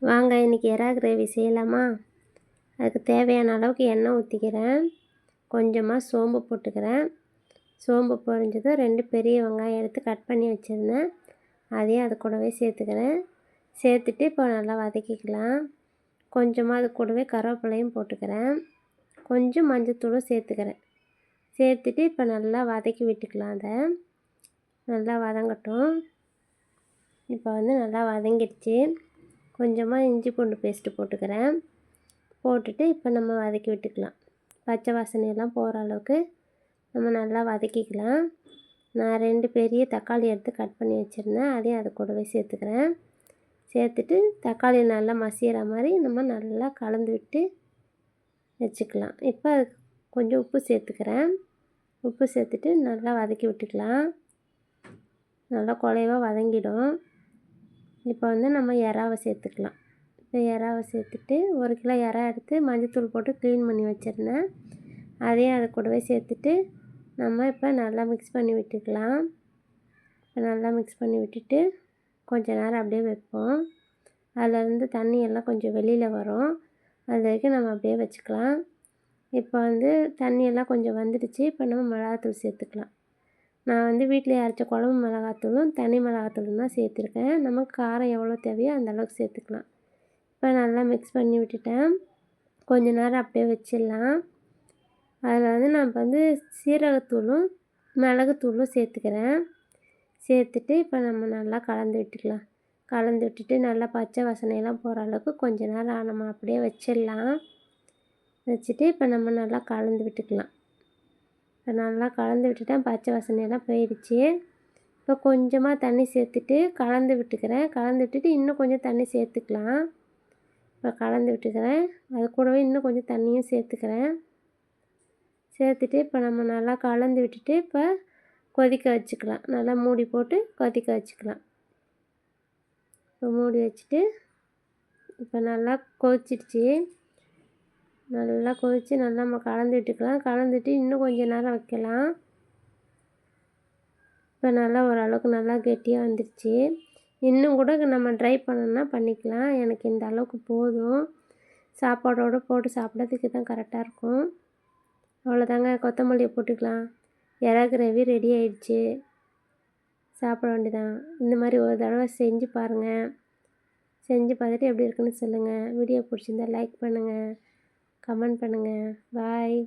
வாங்க இன்றைக்கி எறா கிரேவி செய்யலாமா? அதுக்கு தேவையான அளவுக்கு எண்ணெய் ஊற்றிக்கிறேன். கொஞ்சமாக சோம்பு போட்டுக்கிறேன். சோம்பு பொரிஞ்சதும் 2 பெரிய வெங்காயம் எடுத்து கட் பண்ணி வச்சுருந்தேன், அதையும் அது கூடவே சேர்த்துக்கிறேன். சேர்த்துட்டு இப்போ நல்லா வதக்கிக்கலாம். கொஞ்சமாக அது கூடவே கருவேப்பிலையும் போட்டுக்கிறேன். கொஞ்சம் மஞ்சத்தூளும் சேர்த்துக்கிறேன். சேர்த்துட்டு இப்போ நல்லா வதக்கி விட்டுக்கலாம். அதை நல்லா வதங்கட்டும். இப்போ நல்லா வதங்கிடுச்சு. கொஞ்சமாக இஞ்சி பூண்டு பேஸ்ட்டு போட்டுக்கிறேன். போட்டுட்டு இப்போ நம்ம வதக்கி விட்டுக்கலாம். பச்சை வாசனையெல்லாம் போகிற அளவுக்கு நம்ம நல்லா வதக்கிக்கலாம். நான் 2 பெரிய தக்காளி எடுத்து கட் பண்ணி வச்சுருந்தேன், அதையும் அது கூடவே சேர்த்துக்கிறேன். சேர்த்துட்டு தக்காளி நல்லா மசிகிற மாதிரி நம்ம நல்லா கலந்து விட்டு வச்சுக்கலாம். இப்போ அதுக்கு கொஞ்சம் உப்பு சேர்த்துக்கிறேன். உப்பு சேர்த்துட்டு நல்லா வதக்கி விட்டுக்கலாம். நல்லா குழைவாக வதங்கிடும். இப்போ நம்ம எறாவை சேர்த்துக்கலாம். இப்போ எறாவை சேர்த்துட்டு 1 கிலோ எறா எடுத்து மஞ்சத்தூள் போட்டு க்ளீன் பண்ணி வச்சுருந்தேன், அதையும் அது கூடவே சேர்த்துட்டு நம்ம இப்போ நல்லா மிக்ஸ் பண்ணி விட்டுக்கலாம். இப்போ நல்லா மிக்ஸ் பண்ணி விட்டுட்டு கொஞ்ச நேரம் அப்படியே வைப்போம். அதிலேருந்து தண்ணி எல்லாம் கொஞ்சம் வெளியில் வரும். அது வரைக்கும் நம்ம அப்படியே வச்சுக்கலாம். இப்போ தண்ணியெல்லாம் கொஞ்சம் வந்துடுச்சு. இப்போ நம்ம மிளகாத்தூள் சேர்த்துக்கலாம். நான் வீட்டில் அரைச்ச குழம்பு மிளகாத்தூளும் தனி மிளகாத்தூளும் தான் சேர்த்துருக்கேன். நமக்கு காரம் எவ்வளோ தேவையோ அந்த அளவுக்கு சேர்த்துக்கலாம். இப்போ நல்லா மிக்ஸ் பண்ணி விட்டுட்டேன். கொஞ்ச நேரம் அப்படியே வச்சிடலாம். அதில் நான் இப்போ சீரகத்தூளும் மிளகுத்தூளும் சேர்த்துக்கிறேன். சேர்த்துட்டு இப்போ நம்ம நல்லா கலந்து விட்டுக்கலாம். கலந்து விட்டுட்டு நல்லா பச்சை வாசனையெல்லாம் போகிற அளவுக்கு கொஞ்ச நேரம் நம்ம அப்படியே வச்சிடலாம். வச்சுட்டு இப்போ நம்ம நல்லா கலந்து விட்டுக்கலாம். இப்போ நல்லா கலந்து விட்டுட்டேன். பச்சை வாசனையெல்லாம் போயிடுச்சு. இப்போ கொஞ்சமாக தண்ணி சேர்த்துட்டு கலந்து விட்டுக்கிறேன். கலந்து விட்டுட்டு இன்னும் கொஞ்சம் தண்ணி சேர்த்துக்கலாம். இப்போ கலந்து விட்டுக்கிறேன். அது கூடவே இன்னும் கொஞ்சம் தண்ணியும் சேர்த்துக்கிறேன். சேர்த்துட்டு இப்போ நம்ம நல்லா கலந்து விட்டுட்டு இப்போ கொதிக்க வச்சுக்கலாம். நல்லா மூடி போட்டு கொதிக்க வச்சுக்கலாம். இப்போ மூடி வச்சுட்டு இப்போ நல்லா கொதிச்சிடுச்சு. நல்லா கொதித்து நல்லா நம்ம கலந்து விட்டுக்கலாம். கலந்துட்டு இன்னும் கொஞ்சம் நேரம் வைக்கலாம். இப்போ நல்லா ஓரளவுக்கு நல்லா கெட்டியாக வந்துடுச்சு. இன்னும் கூட நம்ம ட்ரை பண்ணணுன்னா பண்ணிக்கலாம். எனக்கு இந்த அளவுக்கு போதும். சாப்பாடோடு போட்டு சாப்பிட்றதுக்கு தான் கரெக்டாக இருக்கும். அவ்வளோதாங்க, கொத்தமல்லியை போட்டுக்கலாம். எறா கிரேவி ரெடி ஆயிடுச்சு. சாப்பிட வேண்டியதான். இந்த மாதிரி ஒரு தடவை செஞ்சு பாருங்கள். செஞ்சு பார்த்துட்டு எப்படி இருக்குன்னு சொல்லுங்கள். வீடியோ பிடிச்சிருந்தா லைக் பண்ணுங்கள், கமெண்ட் பண்ணுங்கள். பாய்.